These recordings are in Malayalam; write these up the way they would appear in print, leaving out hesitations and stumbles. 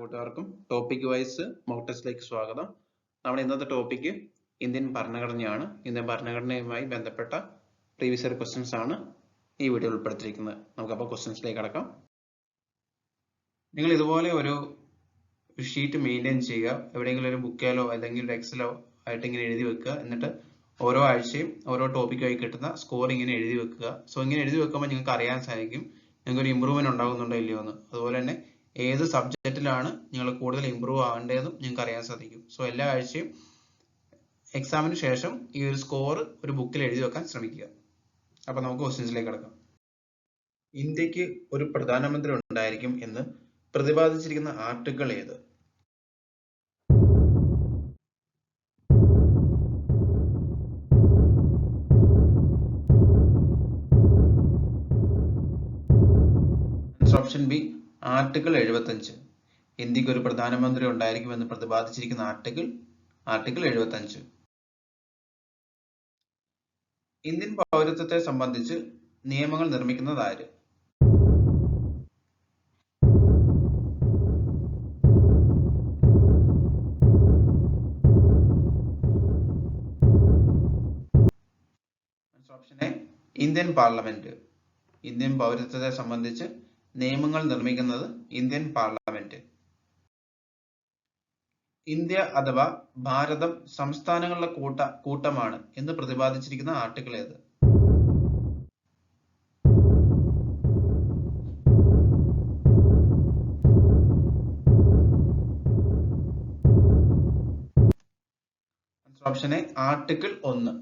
കൂട്ടുകാർക്കും ടോപ്പിക് വൈസ് മോക്ക് ടെസ്റ്റിലേക്ക് സ്വാഗതം. നമ്മുടെ ഇന്നത്തെ ടോപ്പിക് ഇന്ത്യൻ ഭരണഘടനയാണ്. ഇന്ത്യൻ ഭരണഘടനയുമായി ബന്ധപ്പെട്ട പ്രീവിയസ് ഇയർ ക്വസ്റ്റ്യൻസ് ആണ് ഈ വീഡിയോ ഉൾപ്പെടുത്തിയിരിക്കുന്നത്. നമുക്കപ്പോൾ ക്വസ്റ്റ്യൻസിലേക്ക് കടക്കാം. നിങ്ങൾ ഇതുപോലെ ഒരു ഷീറ്റ് മെയിൻറ്റെയിൻ ചെയ്യുക. എവിടെയെങ്കിലും ഒരു ബുക്കിലോ അല്ലെങ്കിൽ ഒരു എക്സലോ ആയിട്ട് ഇങ്ങനെ എഴുതി വെക്കുക. എന്നിട്ട് ഓരോ ആഴ്ചയും ഓരോ ടോപ്പിക്കായി കിട്ടുന്ന സ്കോർ ഇങ്ങനെ എഴുതി വെക്കുക. സോ ഇങ്ങനെ എഴുതി വെക്കുമ്പോൾ നിങ്ങൾക്ക് അറിയാൻ സാധിക്കും നിങ്ങൾക്ക് ഒരു ഇമ്പ്രൂവ്മെന്റ് ഉണ്ടാകുന്നുണ്ടോ ഇല്ലയോ എന്ന്. അതുപോലെ തന്നെ ഏത് സബ്ജക്റ്റിലാണ് നിങ്ങൾ കൂടുതൽ ഇമ്പ്രൂവ് ആവേണ്ടതെന്നും നിങ്ങൾക്ക് അറിയാൻ സാധിക്കും. സോ എല്ലാ ആഴ്ചയും എക്സാമിന് ശേഷം ഈ ഒരു സ്കോർ ഒരു ബുക്കിൽ എഴുതി വെക്കാൻ ശ്രമിക്കുക. അപ്പൊ നമുക്ക് ക്വസ്റ്റ്യൻസിലേക്ക് കടക്കാം. ഇന്ത്യക്ക് ഒരു പ്രധാനമന്ത്രി ഉണ്ടായിരിക്കും എന്ന് പ്രതിപാദിച്ചിരിക്കുന്ന ആർട്ടിക്കിൾ ഏത്? Option B article 75. ഇന്ത്യക്ക് ഒരു പ്രധാനമന്ത്രി ഉണ്ടായിരിക്കുമെന്ന് പ്രതിപാദിച്ചിരിക്കുന്ന ആർട്ടിക്കിൾ 75. ഇന്ത്യൻ പൗരത്വത്തെ സംബന്ധിച്ച് നിയമങ്ങൾ നിർമ്മിക്കുന്നത് ആര്? Option A Indian parliament. Indian പൗരത്വത്തെ സംബന്ധിച്ച് നിയമങ്ങൾ നിർമ്മിക്കുന്നത് ഇന്ത്യൻ പാർലമെന്റ്. ഇന്ത്യ അഥവാ ഭാരതം സംസ്ഥാനങ്ങളുടെ കൂട്ടമാണ് എന്ന് പ്രതിപാദിച്ചിരിക്കുന്ന ആർട്ടിക്കിൾ ഏത്? Option A article 1.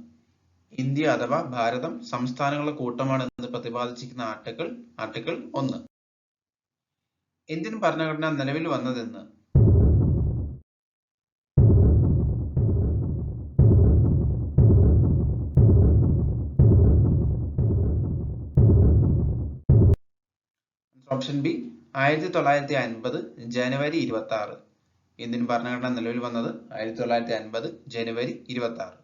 ഇന്ത്യ അഥവാ ഭാരതം സംസ്ഥാനങ്ങളുടെ കൂട്ടമാണ് എന്ന് പ്രതിപാദിച്ചിരിക്കുന്ന ആർട്ടിക്കിൾ 1. ഇന്ത്യൻ ഭരണഘടന നിലവിൽ വന്നതെന്ന്? ഓപ്ഷൻ ബി 1950 ജനുവരി 26. ഇന്ത്യൻ ഭരണഘടന നിലവിൽ വന്നത് 1950 ജനുവരി 26.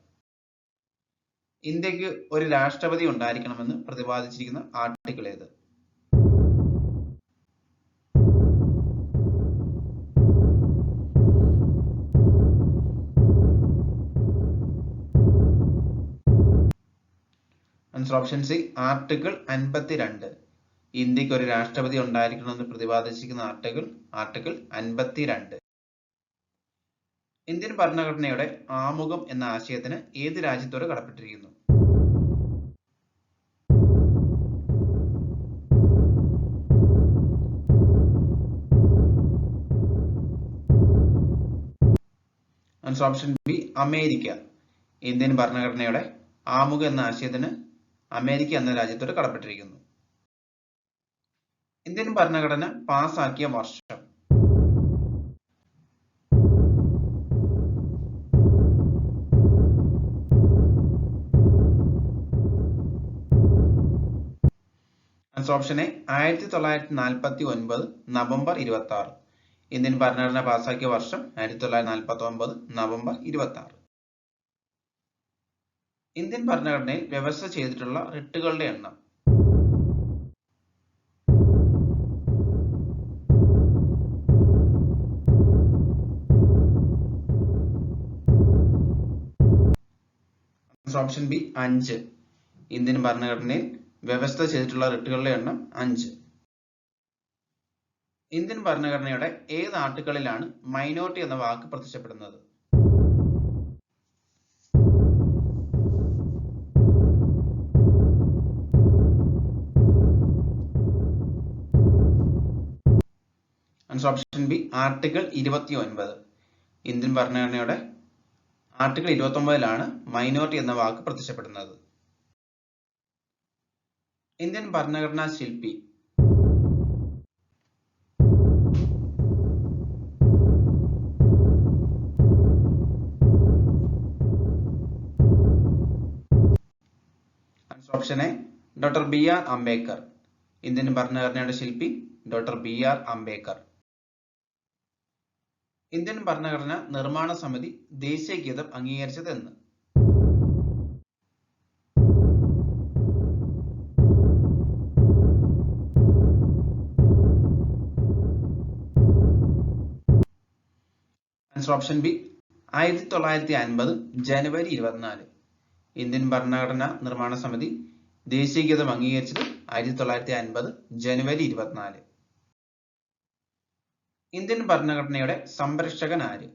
ഇന്ത്യക്ക് ഒരു രാഷ്ട്രപതി ഉണ്ടായിരിക്കണമെന്ന് പ്രതിപാദിച്ചിരിക്കുന്ന ആർട്ടിക്കിൾ ഏത്? Option C article 52. ഇന്ത്യക്ക് ഒരു രാഷ്ട്രപതി ഉണ്ടായിരിക്കണമെന്ന് പ്രതിപാദിച്ചിരിക്കുന്ന ആർട്ടിക്കിൾ 52. ഇന്ത്യൻ ഭരണഘടനയുടെ ആമുഖം എന്ന ആശയത്തിന് ഏത് രാജ്യത്തോട് കടപ്പെട്ടിരിക്കുന്നു? Option B America. ഇന്ത്യൻ ഭരണഘടനയുടെ ആമുഖം എന്ന ആശയത്തിന് അമേരിക്ക എന്ന രാജ്യത്തോട് കടപ്പെട്ടിരിക്കുന്നു. ഇന്ത്യൻ ഭരണഘടന പാസാക്കിയ വർഷം? Option A 1949 November 26. ഇന്ത്യൻ ഭരണഘടന പാസാക്കിയ വർഷം 1949 നവംബർ 26. ഇന്ത്യൻ ഭരണഘടനയിൽ വ്യവസ്ഥ ചെയ്തിട്ടുള്ള റിട്ടുകളുടെ എണ്ണം? Option B 5. ഇന്ത്യൻ ഭരണഘടനയിൽ വ്യവസ്ഥ ചെയ്തിട്ടുള്ള റിട്ടുകളുടെ എണ്ണം 5. ഇന്ത്യൻ ഭരണഘടനയുടെ ഏത് ആർട്ടിക്കിളിലാണ് മൈനോറിറ്റി എന്ന വാക്ക് പ്രത്യക്ഷപ്പെടുന്നത്? Option B article 29. ഇന്ത്യൻ ഭരണഘടനയുടെ ആർട്ടിക്കിൾ 29ലാണ് മൈനോറിറ്റി എന്ന വാക്ക് പ്രത്യക്ഷപ്പെടുന്നത്. ഇന്ത്യൻ ഭരണഘടനാ ശില്പി? Option A doctor BR Ambedkar. Indian ഭരണഘടനയുടെ ശില്പി ഡോക്ടർ BR അംബേദ്കർ. ഇന്ത്യൻ ഭരണഘടന നിർമ്മാണ സമിതി ദേശീയ ഗീതം അംഗീകരിച്ചത് എന്ന്? ആൻസർ ഓപ്ഷൻ ബി 1950 ജനുവരി 24. ഇന്ത്യൻ ഭരണഘടനാ നിർമ്മാണ സമിതി ദേശീയ ഗീതം അംഗീകരിച്ചത് 1950 ജനുവരി 24. ഇന്ത്യൻ ഭരണഘടനയുടെ സംരക്ഷകൻ ആര്?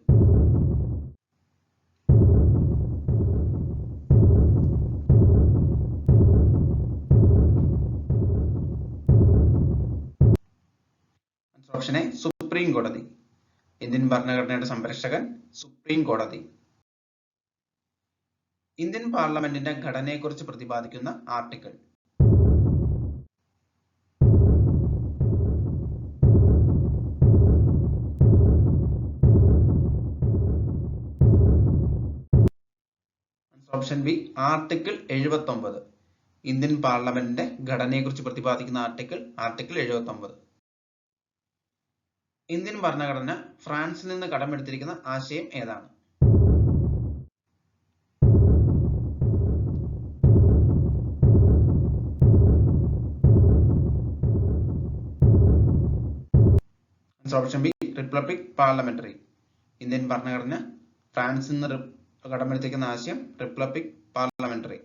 ഓപ്ഷൻ എ സുപ്രീം കോടതി. ഇന്ത്യൻ ഭരണഘടനയുടെ സംരക്ഷകൻ സുപ്രീം കോടതി. ഇന്ത്യൻ പാർലമെന്റിന്റെ ഘടനയെക്കുറിച്ച് പ്രതിപാദിക്കുന്ന article? Option B article 79. Indian പാർലമെന്റിന്റെ ഘടനയെക്കുറിച്ച് പ്രതിപാദിക്കുന്ന ആർട്ടിക്കിൾ 79. ഇന്ത്യൻ ഭരണഘടന ഫ്രാൻസിൽ നിന്ന് കടമെടുത്തിരിക്കുന്ന ആശയം ഏതാണ്? Option B republic parliamentary. Indian ഭരണഘടന ഫ്രാൻസിൽ നിന്ന് കടമെടുത്തിരിക്കുന്ന ആശയം റിപ്പബ്ലിക് പാർലമെന്ററി.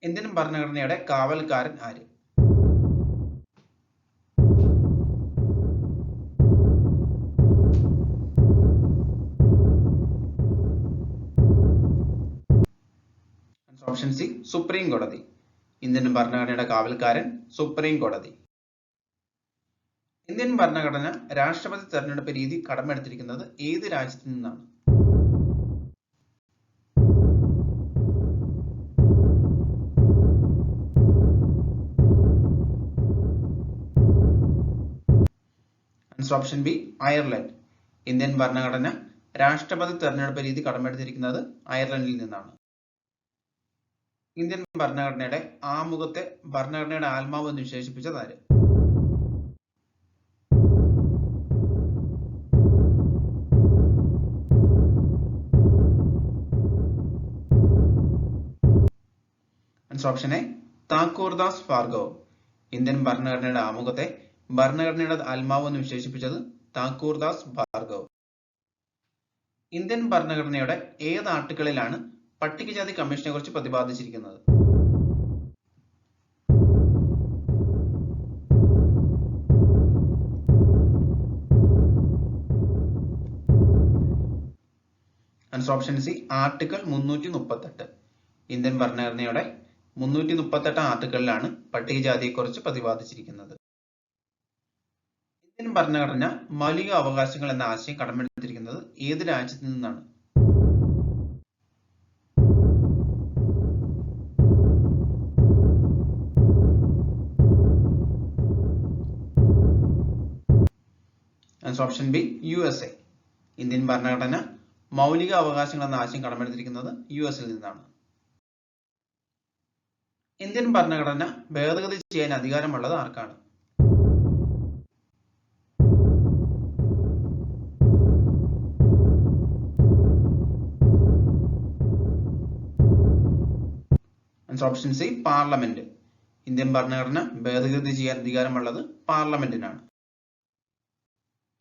ഇന്ത്യൻ ഭരണഘടനയുടെ കാവൽക്കാരൻ ആര്? ഓപ്ഷൻ സി സുപ്രീം കോടതി. ഇന്ത്യൻ ഭരണഘടനയുടെ കാവൽക്കാരൻ സുപ്രീം കോടതി. ഇന്ത്യൻ ഭരണഘടന രാഷ്ട്രപതി തെരഞ്ഞെടുപ്പ് രീതി കടമെടുത്തിരിക്കുന്നത് ഏത് രാജ്യത്തു നിന്നാണ്? Option B Ireland. ഇന്ത്യൻ ഭരണഘടന രാഷ്ട്രപതി തെരഞ്ഞെടുപ്പ് രീതി കടമെടുത്തിരിക്കുന്നത് അയർലൻഡിൽ നിന്നാണ്. ഇന്ത്യൻ ഭരണഘടനയുടെ ആമുഖത്തെ ഭരണഘടനയുടെ ആത്മാവ് എന്ന് വിശേഷിപ്പിച്ചത് ആര്? Option A Thakurdas Bhargav. Indian ഭരണഘടനയുടെ ആമുഖത്തെ ഭരണഘടനയുടെ ആത്മാവ് എന്ന് വിശേഷിപ്പിച്ചത് താക്കൂർദാസ് ഭാർഗവ്. ഇന്ത്യൻ ഭരണഘടനയുടെ ഏത് ആർട്ടിക്കിളിലാണ് പട്ടികജാതി കമ്മീഷനെ കുറിച്ച് പ്രതിപാദിച്ചിരിക്കുന്നത്? Option C article 338. ഇന്ത്യൻ ഭരണഘടനയുടെ 338 ആർട്ടിക്കിളിലാണ് പട്ടികജാതിയെക്കുറിച്ച് പ്രതിപാദിച്ചിരിക്കുന്നത്. ഇന്ത്യൻ ഭരണഘടന മൗലിക അവകാശങ്ങൾ എന്ന ആശയം കടമെടുത്തിരിക്കുന്നത് ഏത് രാജ്യത്തു നിന്നാണ്? Option B USA. ഇന്ത്യൻ ഭരണഘടന മൗലിക അവകാശങ്ങൾ എന്ന ആശയം കടമെടുത്തിരിക്കുന്നത് US-ൽ നിന്നാണ്. ഇന്ത്യൻ ഭരണഘടന ഭേദഗതി ചെയ്യാൻ അധികാരമുള്ളത് ആർക്കാണ്? Option C parliament. ഇന്ത്യൻ ഭരണഘടന ഭേദഗതി ചെയ്യാൻ അധികാരമുള്ളത് പാർലമെന്റിനാണ്.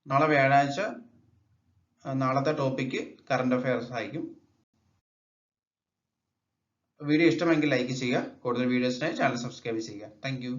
നാളെ വ്യാഴാഴ്ച നാളത്തെ ടോപ്പിക്ക് കറന്റ് അഫയേഴ്സ് ആയിരിക്കും. വീഡിയോ ഇഷ്ടമെങ്കിൽ ലൈക്ക് ചെയ്യുക. കൂടുതൽ വീഡിയോസിനായി ചാനൽ സബ്സ്ക്രൈബ് ചെയ്യുക. Thank you.